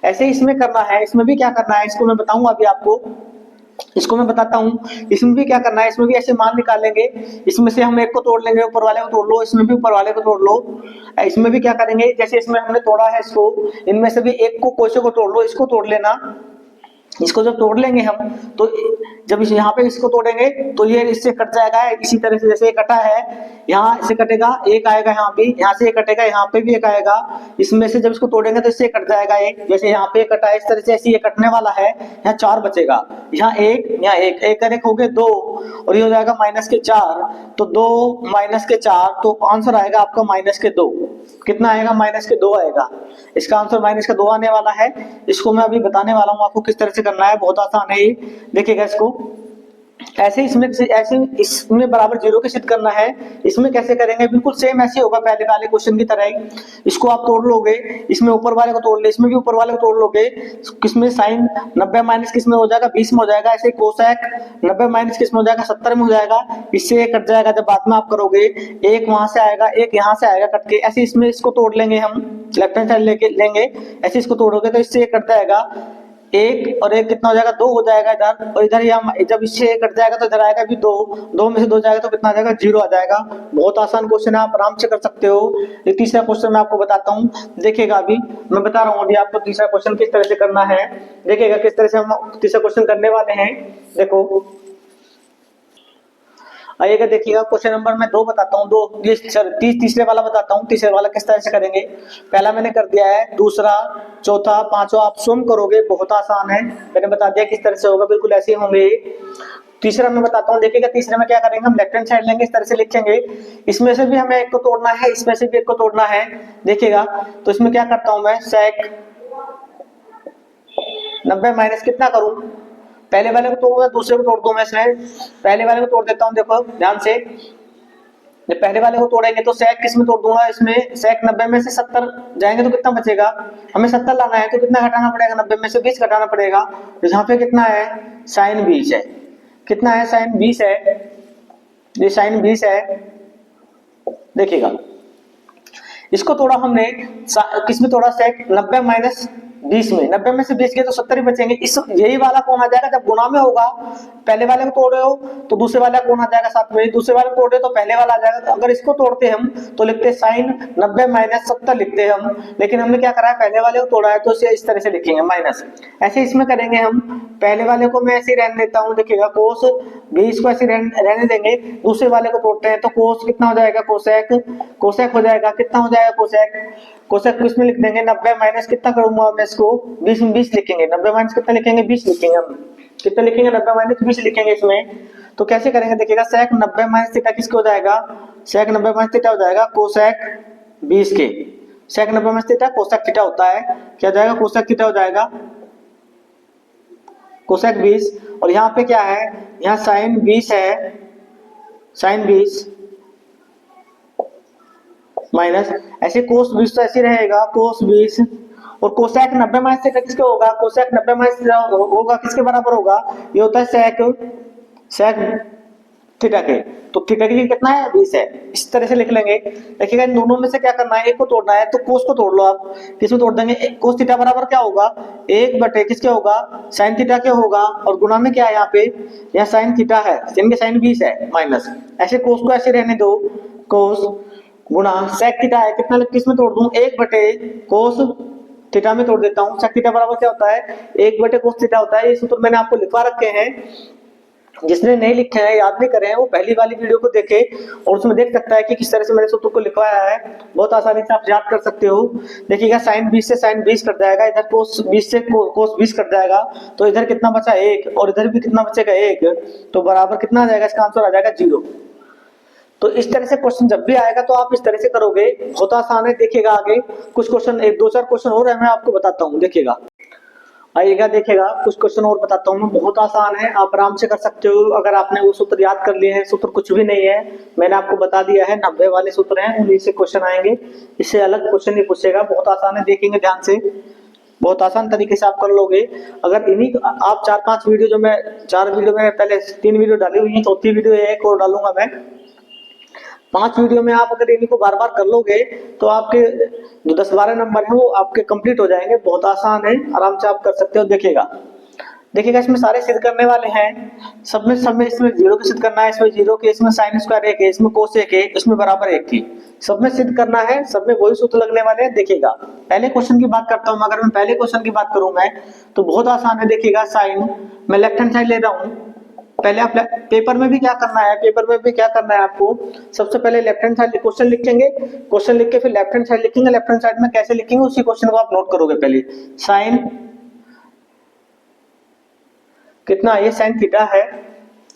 ऐसे ही इसमें करना है, इसमें भी क्या करना है इसको मैं बताऊंगा अभी आपको, इसको मैं बताता हूँ। इसमें भी क्या करना है, इसमें भी ऐसे मान निकालेंगे, इसमें से हम एक को तोड़ लेंगे, ऊपर वाले को तोड़ लो, इसमें भी ऊपर वाले को तोड़ लो। इसमें भी क्या करेंगे, जैसे इसमें हमने तोड़ा है इसको, इनमें से भी एक को कोई से को तोड़ लो, इसको तोड़ लेना। इसको जब तोड़ लेंगे हम, तो जब यहाँ पे इसको तोड़ेंगे तो ये इससे कट जाएगा, इसी तरह से जैसे ये कटा है, यहाँ से कटेगा, एक आएगा यहाँ पे, यहाँ से एक कटेगा, यहाँ पे भी एक आएगा, इसमें से जब इसको तोड़ेंगे तो इससे कट जाएगा एक, जैसे यहाँ पे कटा है इस तरह से, ऐसे ये कटने वाला है, यहाँ 4 बचेगा, यहाँ एक, यहाँ एक, एक और एक हो गए 2, और ये हो जाएगा -4, तो 2 -4, तो आंसर आएगा आपका -2। कितना आएगा, -2 आएगा। इसका आंसर -2 आने वाला है। इसको मैं अभी बताने वाला हूँ आपको किस तरह से करना है, बहुत आसान है ये, देखिएगा इसको। ऐसे इसमें बराबर 0 के सिद्ध करना है। इसमें कैसे करेंगे, बिल्कुल सेम ऐसे होगा पहले वाले क्वेश्चन की तरह ही। इसको आप तोड़ लोगे, इसमें ऊपर वाले को तोड़ ले, इसमें भी ऊपर वाले को तोड़ लोगे, किसमें साइन 90 माइनस किसमें हो जाएगा, 20 में हो जाएगा। ऐसे कोसेक 90 माइनस किसमें हो जाएगा, 70 में हो जाएगा। इससे एक कट जाएगा, जब बाद में आप करोगे, एक वहां से आएगा, एक यहाँ से आएगा कट के, ऐसे इसमें इसको तोड़ लेंगे हम, लेफ्ट हैंड साइड लेके लेंगे, ऐसे इसको तोड़ोगे तो इससे एक कट जाएगा, एक और एक कितना हो जाएगा, 2 हो जाएगा इधर, और इधर यहाँ जब इससे कट जाएगा तो इधर आएगा भी 2 में से 2 जाएगा तो कितना आ जाएगा, 0 आ जाएगा। बहुत आसान क्वेश्चन है, आप आराम से कर सकते हो। ये तीसरा क्वेश्चन मैं आपको बताता हूँ, देखिएगा अभी मैं बता रहा हूँ अभी आपको तीसरा क्वेश्चन किस तरह से करना है। देखिएगा किस तरह से हम तीसरा क्वेश्चन करने वाले हैं। देखो आइएगा, देखिएगा क्वेश्चन नंबर मैं 2 बताता हूँ, 2 तीसरे वाला बताता हूँ। तीसरे वाला किस तरह से करेंगे, पहला मैंने कर दिया है, दूसरा, चौथा, पांचवा आप स्वयं करोगे, बहुत आसान है, मैंने बता दिया किस तरह से होगा, बिल्कुल ऐसे ही होंगे। तीसरा मैं बताता हूँ, देखिएगा तीसरे में क्या करेंगे, हम लेफ्ट हैंड साइड लेंगे, इस तरह से लिखेंगे, इसमें से भी हमें एक को तोड़ना है, इसमें से भी एक को तोड़ना है। देखिएगा तो इसमें क्या करता हूँ मैं, सेक 90 माइनस कितना करूं, पहले वाले को तोड़ूंगा, दूसरे को तोड़ दूं मैं, इसमें पहले वाले को तोड़ देता हूं। देखो ध्यान से, जब पहले वाले को तोड़ेंगे तो सेक किस में तोड़ दूंगा, इसमें सेक 90 में से 70 जाएंगे तो कितना बचेगा, हमें 70 लाना है तो कितना घटाना पड़ेगा, 90 में से 20 घटाना पड़ेगा। तो यहाँ पे कितना है, साइन 20 है, कितना है, साइन 20 है, ये साइन 20 है। देखिएगा इसको तोड़ा हमने, किस में तोड़ा, सेक 90 माइनस 20 में, 90 में से 20 गए तो 70 ही बचेंगे। इस यही वाला कौन आ जाएगा, जब गुणा में होगा, पहले वाले को तोड़ रहे हो तो दूसरे वाला कौन आ जाएगा साथ में, दूसरे वाले को तोड़ रहे हो तो पहले वाला आ जाएगा। तो अगर इसको तोड़ते हम तो लिखते साइन 90 माइनस 70 लिखते हम, लेकिन हमने क्या करा है, पहले वाले को तोड़ा है तो इसे इस तरह से लिखेंगे माइनस। ऐसे इसमें करेंगे हम, पहले वाले को मैं ऐसे ही रहने देता हूँ, देखिएगा कोस 20 को ऐसे रहने देंगे, दूसरे वाले को तोड़ते हैं तो कोस कितना हो जाएगा, कोसेक, कोसेक हो जाएगा, कितना हो जाएगा कोसेक, कोसेक किस में लिख देंगे, 90 माइनस कितना करूंगा मैं इसको, 20 में 20 लिखेंगे, 90 माइनस कितना लिखेंगे, 20 लिखेंगे हम, कितना लिखेंगे, 90 माइनस 20 लिखेंगे इसमें। तो कैसे करेंगे, देखिएगा सेक 90 माइनस थीटा किसके हो जाएगा, सेक 90 माइनस थीटा हो जाएगा कोसेक 20 के, सेक 90 माइनस थीटा कोसेक थीटा होता है, क्या हो जाएगा, कोसेक थीटा हो जाएगा, कोसेक 20। और यहाँ पे क्या है, यहाँ साइन 20 है, साइन 20 माइनस, ऐसे कोस 20 तो ऐसे रहेगा, कोस 20, और कोसेक 90 माइनस थीटा किसके होगा, कोसेक 90 माइनस थीटा होगा किसके बराबर होगा, ये होता है सेक थीटा के, तो थीटा के लिए कितना है, 20 है। इस तरह से लिख लेंगे। देखिएगा इन दोनों में से क्या करना है, एक को तोड़ना है तो कोस को तोड़ लो आप, किसमें तोड़ देंगे, कोस थीटा बराबर क्या होगा, 1 बटे किसके होगा, साइन थीटा के होगा, और गुणा में क्या है यहाँ पे, यहाँ साइन थीटा है, इनके साइन 20 है माइनस, ऐसे कोस को ऐसे रहने दो, कोस गुणा सेक थीटा है, कितना किसमें तोड़ दूं, 1 बटे कोस थीटा में तोड़ देता हूँ। सेक थीटा बराबर क्या होता है, 1 बटे कोस थीटा होता है। ये सूत्र मैंने आपको लिखवा रखे हैं, जिसने नहीं लिखे हैं, याद नहीं करे हैं, वो पहली वाली वीडियो को देखे और उसमें देख सकता है कि किस तरह से मैंने सूत्र को लिखवाया है, बहुत आसानी से आप याद कर सकते हो। देखिएगा साइन 20 से साइन 20 कट जाएगा, इधर कोस 20 से कोस 20 कट जाएगा, तो इधर कितना बचा, 1, और इधर भी कितना बचेगा, 1, तो बराबर कितना आ जाएगा, इसका आंसर आ जाएगा 0। तो इस तरह से क्वेश्चन जब भी आएगा तो आप इस तरह से करोगे, बहुत आसान है। देखिएगा आगे कुछ क्वेश्चन, एक दो चार क्वेश्चन और है, मैं आपको बताता हूँ। देखिएगा आइएगा, देखिएगा कुछ क्वेश्चन और बताता हूँ मैं, बहुत आसान है, आप आराम से कर सकते हो अगर आपने वो सूत्र याद कर लिए हैं। सूत्र कुछ भी नहीं है, मैंने आपको बता दिया है, 90 वाले सूत्र हैं, उन्हीं से क्वेश्चन आएंगे, इससे अलग क्वेश्चन नहीं पूछेगा। बहुत आसान है, देखेंगे ध्यान से, बहुत आसान तरीके से आप कर लोगे। अगर इन्हीं आप 4-5 वीडियो, जो मैं 4 वीडियो में पहले 3 वीडियो डाली हुई है, चौथी वीडियो एक और डालूंगा मैं, 5 वीडियो में आप अगर इन्हीं को बार बार कर लोगे तो आपके जो 10-12 नंबर है वो आपके कंप्लीट हो जाएंगे। बहुत आसान है, आराम से आप कर सकते हो। देखिएगा देखिएगा इसमें सारे सिद्ध करने वाले हैं, सब में इसमें जीरो की सिद्ध करना है, इसमें जीरो के, इसमें साइन स्क्वायर 1 है, इसमें कोस 1 है, इसमें बराबर 1 की, सब में सिद्ध करना है, सब में वही सूत्र लगने वाले हैं। देखिएगा पहले क्वेश्चन की बात करता हूं, अगर मैं पहले क्वेश्चन की बात करूं मैं, तो बहुत आसान है। देखिएगा साइन, मैं लेफ्ट हैंड साइड ले रहा हूं। पहले आप पेपर में भी क्या करना है, पेपर में भी क्या करना है आपको, सबसे पहले लेफ्ट हैंड साइड क्वेश्चन लिखेंगे, क्वेश्चन लिख के फिर लेफ्ट हैंड साइड लिखेंगे। लेफ्ट हैंड साइड में कैसे लिखेंगे उसी क्वेश्चन को आप नोट करोगे। पहले साइन कितना, ये साइन थीटा है,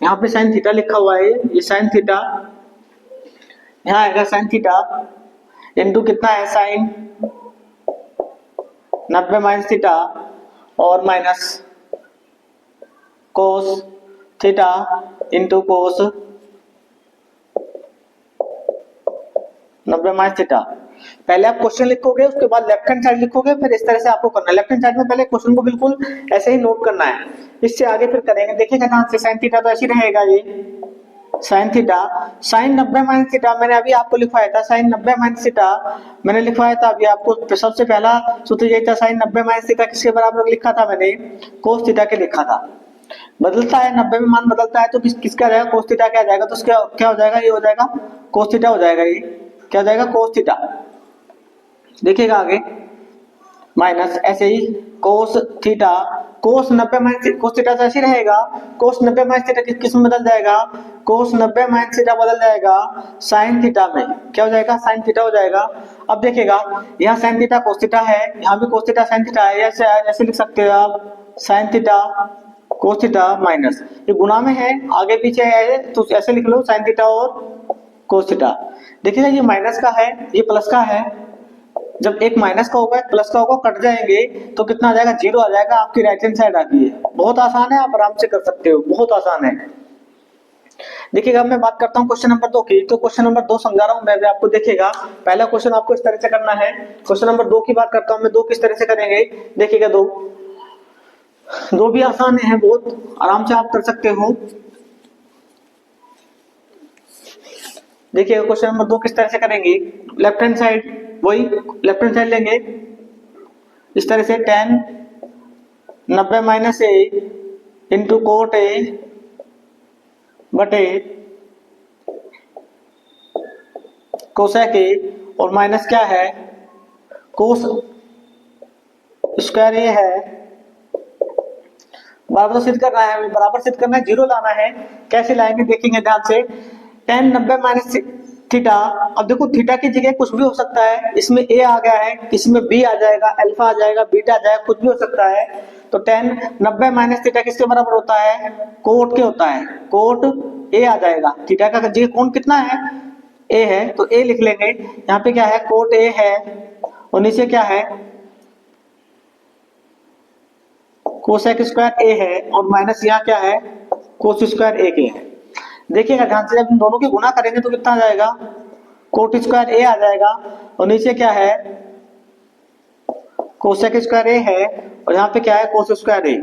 यहाँ पे साइन थीटा लिखा हुआ है, ये साइन थीटा, यहाँ आएगा साइन थीटा इंटू कितना है साइन 90 माइनस थीटा और minus cos theta into cos 90 minus theta. पहले आप क्वेश्चन लिखोगे, उसके बाद लेफ्ट हैंड साइड लिखोगे, फिर इस तरह से आपको करना है। लेफ्ट हैंड साइड में पहले क्वेश्चन को बिल्कुल ऐसे ही नोट करना है, इससे आगे फिर करेंगे। देखिएगा ध्यान से, साइन थीटा तो ऐसे ही रहेगा, ये sine theta, sine 90 minus theta मैंने अभी आपको लिखवाया था, साइन 90 माइनस थीटा मैंने लिखवाया था अभी आपको। सबसे पहला सूत्र यही था, साइन 90 माइनस थीटा किसके बराबर लिखा था मैंने, कोस थीटा के लिखा था। बदलता है, 90 में मान बदलता है तो किसका रहेगा, कोस थीटा क्या जाएगा, तो क्या हो जाएगा, ये हो जाएगा कोस थीटा हो जाएगा, ये क्या हो जाएगा कोस थीटा। देखिएगा आगे माइनस ऐसे ही कोस थीटा, कोस 90 माइनस कोस थीटा तो ऐसे ही रहेगा, कोस 90 माइनस थीटा किस में बदल जाएगा, कोस 90 माइनस थीटा बदल जाएगा साइन थीटा में, क्या हो जाएगा साइन थीटा हो जाएगा। अब देखिएगा यहाँ साइन थीटा कोस थीटा है, यहाँ भी कोस थीटा साइन थीटा है, ऐसे ऐसे लिख सकते हो आप, sine theta cos theta minus, ये गुणा में है, आगे पीछे है तो ऐसे लिख लो साइन थीटा और कोस थीटा। देखिएगा ये माइनस का है, ये प्लस का है, जब एक माइनस का होगा एक प्लस का होगा, कट जाएंगे तो कितना आ जाएगा, जीरो आ जाएगा, आपकी राइट हैंड साइड आ गई है। बहुत आसान है, आप आराम से कर सकते हो, बहुत आसान है। देखिएगा मैं बात करता हूँ क्वेश्चन नंबर 2 की, तो क्वेश्चन नंबर 2 समझा रहा हूँ मैं भी आपको। देखिएगा पहला क्वेश्चन आपको इस तरह से करना है, क्वेश्चन नंबर 2 की बात करता हूँ मैं, 2 किस तरह से करेंगे। देखिएगा दो भी आसान है, बहुत आराम से आप कर सकते हो। देखिए क्वेश्चन नंबर 2 किस तरह से करेंगे, लेफ्ट हैंड साइड वही लेफ्ट हैंड साइड लेंगे इस तरह से, tan 90 minus A into cot A बटे कोसेक ए, और माइनस क्या है कोस स्क्वायर ए है, बराबर सिद्ध करना है, बराबर सिद्ध करना है, जीरो लाना है। कैसे लाएंगे देखेंगे ध्यान से, tan 90 माइनस थीटा, अब देखो थीटा की जगह कुछ भी हो सकता है, इसमें ए आ गया है, इसमें बी आ जाएगा, अल्फा आ जाएगा, बीटा आ जाएगा, कुछ भी हो सकता है। तो tan 90 माइनस थीटा किसके बराबर होता है, कोट के होता है, कोट ए आ जाएगा। थीटा का जगह कोण कितना है, ए है, तो ए लिख लेंगे। यहाँ पे क्या है कोट ए है, और नीचे क्या है कोसेक स्क्वायर ए है, और माइनस यहाँ क्या है कोस स्क्वायर ए के है। देखिएगा ध्यान से, जब इन दोनों की गुणा करेंगे तो कितना आ जाएगा, कोट स्क्वायर ए आ जाएगा, और नीचे क्या है कोसेक स्क्वायर ए है, और यहाँ पे क्या है कोस स्क्वायर ए।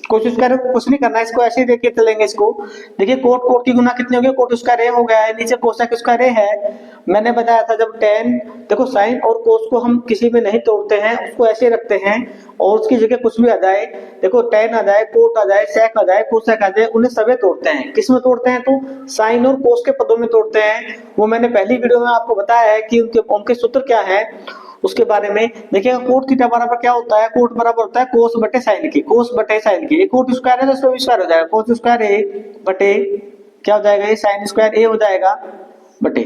कोस स्क्वायर कुछ नहीं करना है, इसको ऐसे ही देख के चलेंगे इसको। देखिए कोट की गुना कितनी होगी, कोट स्क्वायर ए हो गया है, नीचे कोसेक स्क्वायर ए है। मैंने बताया था जब tan, देखो साइन और कोस को हम किसी में नहीं तोड़ते हैं, उसको ऐसे रखते हैं, और उसकी जगह कुछ भी आ जाए, देखो tan आ जाए, कोट आ जाए, सेक आ जाए, कोसेक आ जाए, उन्हें सभी तोड़ते हैं। किस में तोड़ते हैं, तो साइन और कोस के पदों में तोड़ते हैं। वो मैंने पहली वीडियो में आपको बताया है कि उनके सूत्र क्या है उसके बारे में। देखिएगा कोट थीटा बराबर क्या होता है, कोट बराबर होता है कोस बटे साइन की, कोस बटे साइन की। ये कोट स्क्वायर है तो इसमें भी स्क्वायर हो जाएगा, कोस स्क्वायर ए बटे क्या हो जाएगा, ये साइन स्क्वायर ए हो जाएगा बटे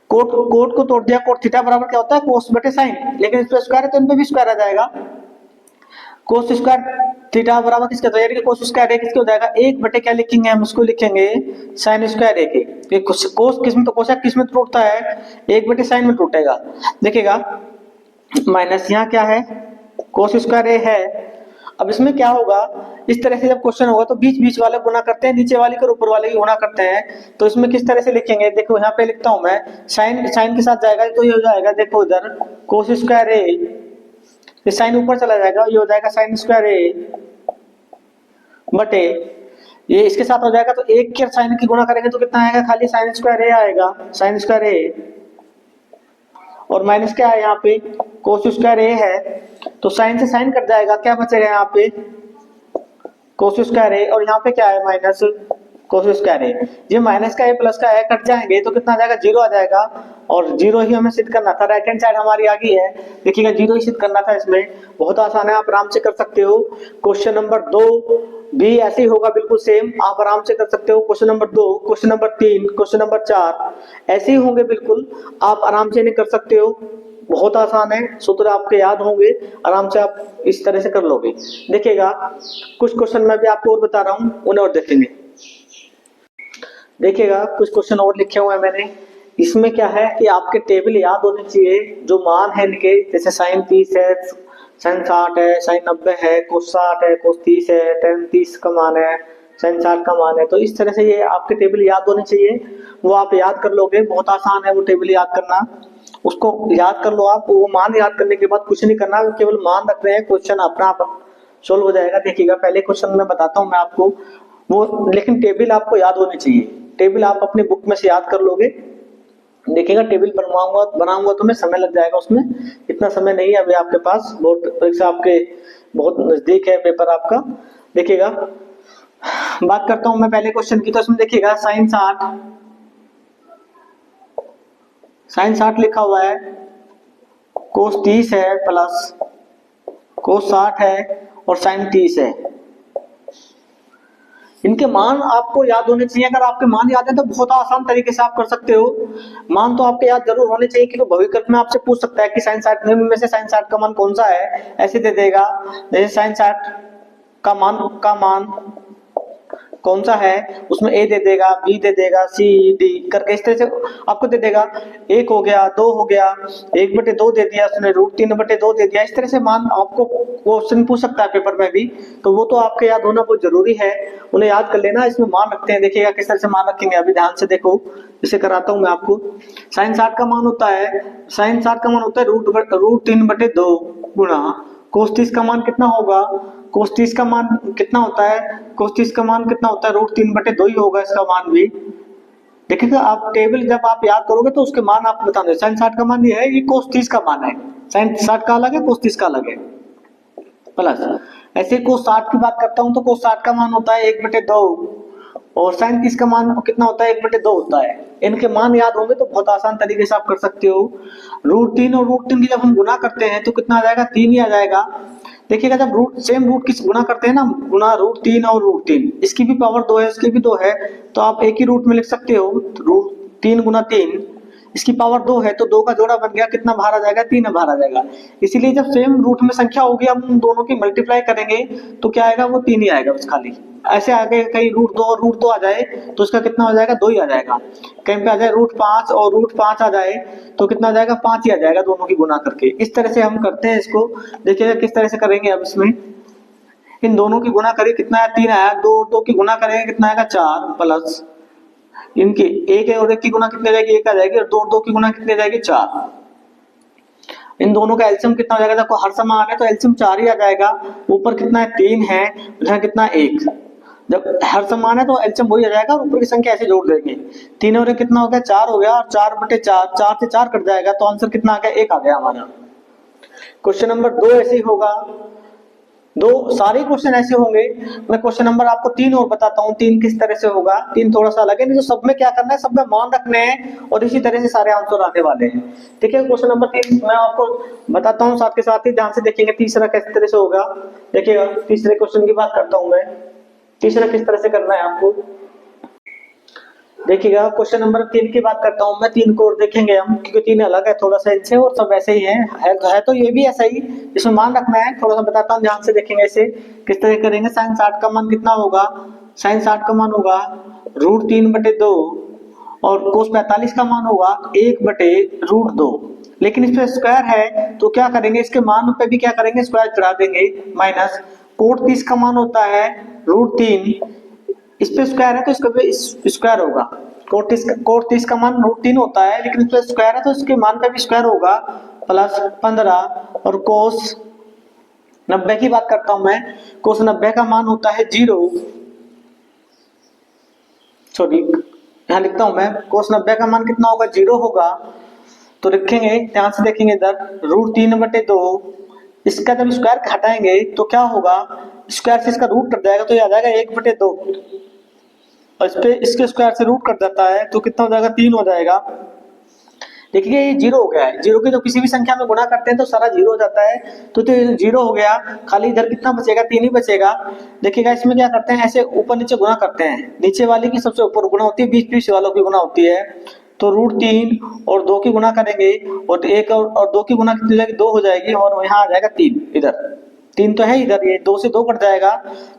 कोट को तोड़ दिया, कोट थीटा बराबर क्या होता है कोस बटे साइन, लेकिन इस पे स्क्वायर है तो इन पे भी स्क्वायर आ जाएगा। कोस स्क्वायर थीटा बराबर किसका था, यानी कि कोस स्क्वायर ए किसके हो जाएगा, एक बटे क्या लिखेंगे हम, उसको लिखेंगे साइन स्क्वायर ए के। ये कोस किस में तो कोसेक किस में टूटता है, एक बटे साइन में टूटेगा। देखिएगा माइनस यहाँ क्या है, कोस स्क्वायर ए है। अब इसमें क्या होगा, इस तरह से जब क्वेश्चन होगा तो बीच बीच वाले गुना करते हैं, नीचे वाले को ऊपर वाले की गुना करते हैं। तो इसमें किस तरह से लिखेंगे, देखो यहाँ पे लिखता हूं मैं, साइन साइन के साथ जाएगा तो ये हो जाएगा, देखो इधर कोस स्क्वायर ए, ये साइन ऊपर चला जाएगा, ये हो जाएगा साइन स्क्वायर ए बटे, ये इसके साथ हो जाएगा तो एक के साइन की गुणा करेंगे तो कितना आएगा, खाली साइन स्क्वायर ए आएगा, साइन स्क्वायर ए, और माइनस क्या है यहाँ पे, कोस स्क्वायर ए है, तो साइन से साइन कट जाएगा, क्या बचेगा यहाँ पे कोस स्क्वायर ए, और यहाँ पे क्या है माइनस कोस स्क्वायर ए। ये माइनस का ए प्लस का ए कट जाएंगे तो कितना आ जाएगा, जीरो आ जाएगा, और जीरो ही हमें सिद्ध करना था, राइट हैंड साइड हमारी आ गई है। देखिएगा जीरो ही सिद्ध करना था, इसमें बहुत आसान है, आप आराम से कर सकते हो। क्वेश्चन नंबर 2 भी ऐसे ही होगा, बिल्कुल सेम, आप आराम से कर सकते हो। Question number 2, question number 3, question number 4 ऐसे ही होंगे बिल्कुल, आप आराम से इन्हें कर सकते हो, बहुत आसान है, सूत्र आपके याद होंगे, आराम से आप इस तरह से कर लोगे। देखिएगा कुछ क्वेश्चन मैं भी आपको और बता रहा हूँ, उन्हें और देखेंगे। देखिएगा कुछ क्वेश्चन और लिखे हुए हैं मैंने, इसमें क्या है कि आपके टेबल याद होने चाहिए, जो मान है इनके, जैसे साइन 30 है, साइन 60 है, साइन 90 है, कोस 60 है, कोस 30 है, टेन 30 का मान है, साइन 60 का मान है। तो इस तरह से ये आपके टेबल याद होने चाहिए, वो आप याद कर लोगे, बहुत आसान है वो टेबल याद करना, उसको याद कर लो आप। वो मान याद करने के बाद कुछ नहीं करना, केवल मान रख रहे हैं, क्वेश्चन अपना आप सोल्व हो जाएगा। देखिएगा पहले क्वेश्चन मैं बताता हूँ मैं आपको वो, लेकिन टेबल आपको याद होनी चाहिए, टेबल आप अपने बुक में से याद कर लोगे। देखिएगा टेबल बनाऊंगा तो मैं समय लग जाएगा, उसमें इतना समय नहीं है अभी आपके पास, बोर्ड परीक्षा आपके बहुत नजदीक है पेपर आपका। देखिएगा बात करता हूं मैं पहले क्वेश्चन की, तो इसमें देखिएगा साइन 60 लिखा हुआ है, कोस 30 है प्लस कोस 60 है और साइन 30 है। इनके मान आपको याद होने चाहिए, अगर आपके मान याद है तो बहुत आसान तरीके से आप कर सकते हो। मान तो आपके याद जरूर होने चाहिए, क्योंकि भविष्य में आपसे पूछ सकता है कि साइन 60 में से साइन 60 का मान कौन सा है, ऐसे दे देगा, जैसे साइन 60 का मान कौन सा है, उसमें ए दे देगा, बी दे देगा, सी डी करके इस तरह से आपको दे देगा। 1 हो गया, 2 हो गया, 1/2 दे दिया उसने, √3/2 दे दिया, इस तरह से मान आपको क्वेश्चन पूछ सकता है पेपर में भी, तो वो तो आपके याद होना बहुत जरूरी है, उन्हें याद कर लेना। इसमें मान रखते हैं, देखिएगा किस तरह से मान रखेंगे, अभी ध्यान से देखो, इसे कराता हूं मैं आपको। साइन 60 का मान होता है, साइन 60 का मान होता है √3/2 गुणा कोस 30 का मान कितना होगा, कोस 30 का मान कितना होता है, कोस 30 का मान कितना होता है, √3/2 ही होगा इसका मान भी। देखिएगा आप टेबल जब आप याद करोगे तो उसके मान आप बता दो, साइन 60 का मान ये है, ये कोस 30 का मान है, साइन 60 का अलग है, कोस 30 का अलग है प्लस। ऐसे कोस 60 की बात करता हूं तो कोस 60 का मान होता है 1/2 और साइन 30 का मान कितना होता है, 1/2 होता है। इनके मान याद होंगे तो बहुत आसान तरीके से आप कर सकते हो। √3 और √3 की जब हम गुना करते हैं तो कितना आ जाएगा, 3 ही आ जाएगा। देखिएगा जब सेम रूट की गुना करते हैं ना, गुना √3 और √3, इसकी भी पावर 2 है, इसकी भी 2 है, तो आप एक ही रूट में लिख सकते हो, √3 गुना 3, इसकी पावर 2 है तो 2 का जोड़ा बन गया, कितना बाहर आ जाएगा, 3 बाहर आ जाएगा। इसीलिए जब सेम रूट में संख्या होगी, हम उन दोनों की मल्टीप्लाई करेंगे तो क्या आएगा, वो 3 ही आएगा बस खाली। ऐसे आगे कहीं √2 और √2 आ जाए तो इसका कितना हो जाएगा, 2 ही आ जाएगा। कहीं पे आ जाए √5 और √5 आ जाए तो कितना आ जाएगा, 5 ही आ जाएगा, दोनों की गुना करके। इस तरह से हम करते हैं इसको। देखिएगा किस तरह से करेंगे। अब इसमें इन दोनों की गुना करें, कितना है, 3 आया, 2 और 2 की गुना करेंगे कितना आएगा, 4 प्लस इनके 1 है और 1 की गुना कितनी आ जाएगी, 1 आ जाएगी, और 2 और 2 की गुना कितनी आ जाएगी, 4। इन दोनों का एलसीएम कितना हो जाएगा, देखो हर समान है तो एलसीएम 4 ही आ जाएगा। ऊपर कितना है, 3 है, यहाँ कितना 1, जब हर समान है तो एलसीएम वही आ जाएगा, ऊपर की संख्या ऐसे जोड़ देंगे। 3 और 1 कितना हो गया, 4 हो गया, और 4/4, 4 से 4 कट जाएगा तो आंसर कितना आ गया, 1 आ गया हमारा। क्वेश्चन नंबर 2 ऐसे ही होगा, सारे क्वेश्चन ऐसे होंगे। मैं क्वेश्चन नंबर आपको 3 और बताता हूँ, 3 किस तरह से होगा। 3 थोड़ा सा अलग है, नहीं तो सब में क्या करना है, सब में मान रखने हैं और इसी तरह से सारे आंसर आने वाले हैं। ठीक है, क्वेश्चन नंबर 3 मैं आपको बताता हूँ, साथ के साथ ही ध्यान से देखेंगे तीसरा किस तरह से होगा। देखिएगा तीसरे क्वेश्चन की बात करता हूँ मैं, तीसरा किस तरह से करना है आपको। देखिएगा क्वेश्चन नंबर 3 की बात करता हूँ मैं। 3 को और देखेंगे हम, क्योंकि 3 अलग है थोड़ा सा इनसे, और सब ऐसे ही है तो ये भी ऐसा ही, इसमें मान रखना है। थोड़ा सा बताता हूँ, ध्यान से देखेंगे इसे किस तरह करेंगे। साइन 60 का मान कितना होगा, साइन 60 का मान होगा √3/2, और कोस 45 का मान होगा 1/√2। लेकिन इस पे स्क्वायर है तो क्या करेंगे, इसके मान पे भी क्या करेंगे, स्क्वायर चढ़ा देंगे। माइनस कोट 30 का मान होता है √3, इस पे स्क्वायर है तो इसका भी स्क्वायर होगा। कोट 30 का मान √3 होता है, लेकिन इस पे स्क्वायर है तो इसके मान पे भी स्क्वायर होगा, प्लस 15। और कोस 90 की बात करता हूं मैं। कोस 90 का मान होता है 0, सॉरी यहाँ लिखता हूं मैं, कोस 90 का मान कितना होगा, 0 होगा। तो लिखेंगे, ध्यान से देखेंगे इधर, √3/2, इसका जब स्क्वायर हटाएंगे तो क्या होगा, स्क्वायर से इसका रूट कट जाएगा तो ये आ जाएगा 1/2, और इस पे इसके स्क्वायर से रूट कट जाता है तो कितना हो जाएगा, 3 हो जाएगा। देखिए ये 0 हो गया है, 0 की जो किसी भी संख्या में गुणा करते हैं तो सारा 0 हो जाता है, तो 0 हो गया। खाली इधर कितना बचेगा, 3 ही बचेगा। देखिएगा इसमें क्या करते हैं, ऐसे ऊपर नीचे गुणा करते हैं, नीचे वाले की सबसे ऊपर गुणा होती है, बीच बीच वालों की गुणा होती है। तो √3 और 2 की गुणा करेंगे, और 1 और 2 की गुणा कितनी जाएगी, 2 हो जाएगी, और यहाँ आ जाएगा 3। इधर 3 तो है, इधर ये 2 से 2 कट जाएगा,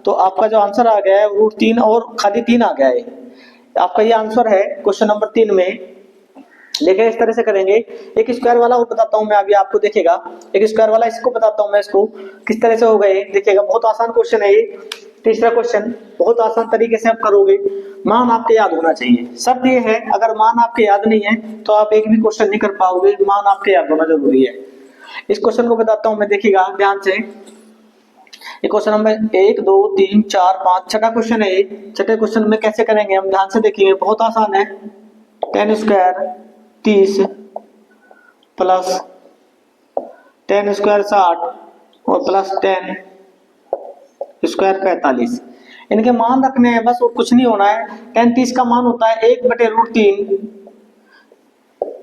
तो आपका जो आंसर आ गया है √3 और खाली 3 आ गया है। आपका ये आंसर है क्वेश्चन नंबर 3 में। देखिए इस तरह से करेंगे। एक स्क्वायर वाला और बताता हूं मैं अभी आपको, देखिएगा एक स्क्वायर वाला इसको बताता हूं मैं, इसको किस तरह से हो गए। देखिएगा बहुत आसान क्वेश्चन है ये, तीसरा क्वेश्चन बहुत आसान तरीके से आप करोगे। मान आपके याद होना चाहिए, शर्त ये है अगर मान आपके याद नहीं है तो आप एक भी क्वेश्चन नहीं कर पाओगे, मान आपके याद होना जरूरी है। इस क्वेश्चन को बताता हूं मैं, देखिएगा ध्यान से। ये क्वेश्चन नंबर 1 2 3 4 5 छठा क्वेश्चन है। छठे क्वेश्चन में कैसे करेंगे हम, ध्यान से देखिए, बहुत आसान है। 10² 30 प्लस 10² 60 और प्लस 10² 45, इनके मान रखने हैं बस, और कुछ नहीं होना है। 10 30 का मान होता है 1/√3,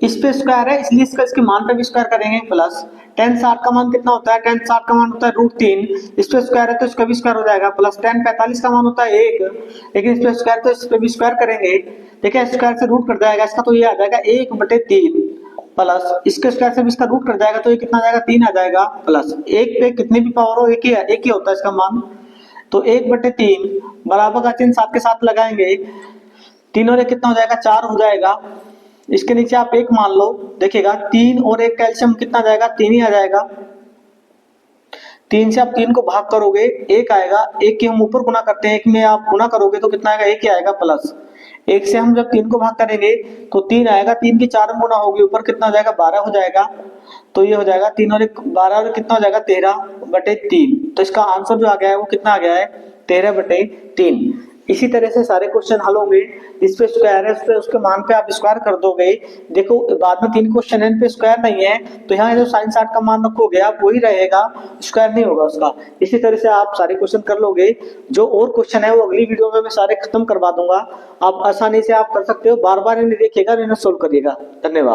इस पे स्क्वायर है इसलिए इसके मान पे भी स्क्वायर करेंगे, प्लस 10 60 का मान कितना होता है, 10 60 का मान होता है √3, इस पे स्क्वायर है तो इसका भी स्क्वायर हो जाएगा, प्लस 10 45 का मान होता है 1, लेकिन इस पे स्क्वायर तो इस पे भी स्क्वायर करेंगे। देखिए स्क्वायर से रूट कट जाएगा इसका, तो ये आ जाएगा 1/3, प्लस इसके स्क्वायर से भी इसका रूट कट जाएगा तो ये कितना आ जाएगा, 3 आ जाएगा, प्लस 1 पे कितनी भी पावर हो एक ही होता है इसका मान, तो 1/3 बराबर का चिन्ह साथ के साथ लगाएंगे, 3 और 1 कितना हो जाएगा, 4 हो जाएगा। इसके नीचे आप 1 मान लो, देखिएगा 3 और 1 कैल्शियम कितना आ जाएगा, 3 ही आ जाएगा। 3 से आप 3 को भाग करोगे 1 आएगा, 1 की हम ऊपर गुना करते हैं, 1 में आप गुना करोगे तो कितना आएगा, 1 ही आएगा, प्लस 1 से हम जब 3 को भाग करेंगे तो 3 आएगा, 3 की 4 गुना होगी, ऊपर कितना हो जाएगा, 12 हो जाएगा। तो ये हो जाएगा 3 और 1 12 और कितना हो जाएगा, 13/3। तो इसका आंसर जो आ गया है वो कितना आ गया है, 13/3। इसी तरह से सारे क्वेश्चन हल होंगे। जिस पे स्क्वायर है उस पे उसके मान पे आप स्क्वायर कर दोगे। देखो बाद में 3 क्वेश्चन है, इन पे स्क्वायर नहीं है, तो यहाँ जो sin 60 का मान रखोगे आप वही रहेगा, स्क्वायर नहीं होगा उसका। इसी तरह से आप सारे क्वेश्चन कर लोगे। जो और क्वेश्चन है वो अगली वीडियो में मैं सारे खत्म करवा दूंगा, आप आसानी से आप कर सकते हो। बार बार इन्हें देखिएगा, इन्हें सोल्व करिएगा। धन्यवाद।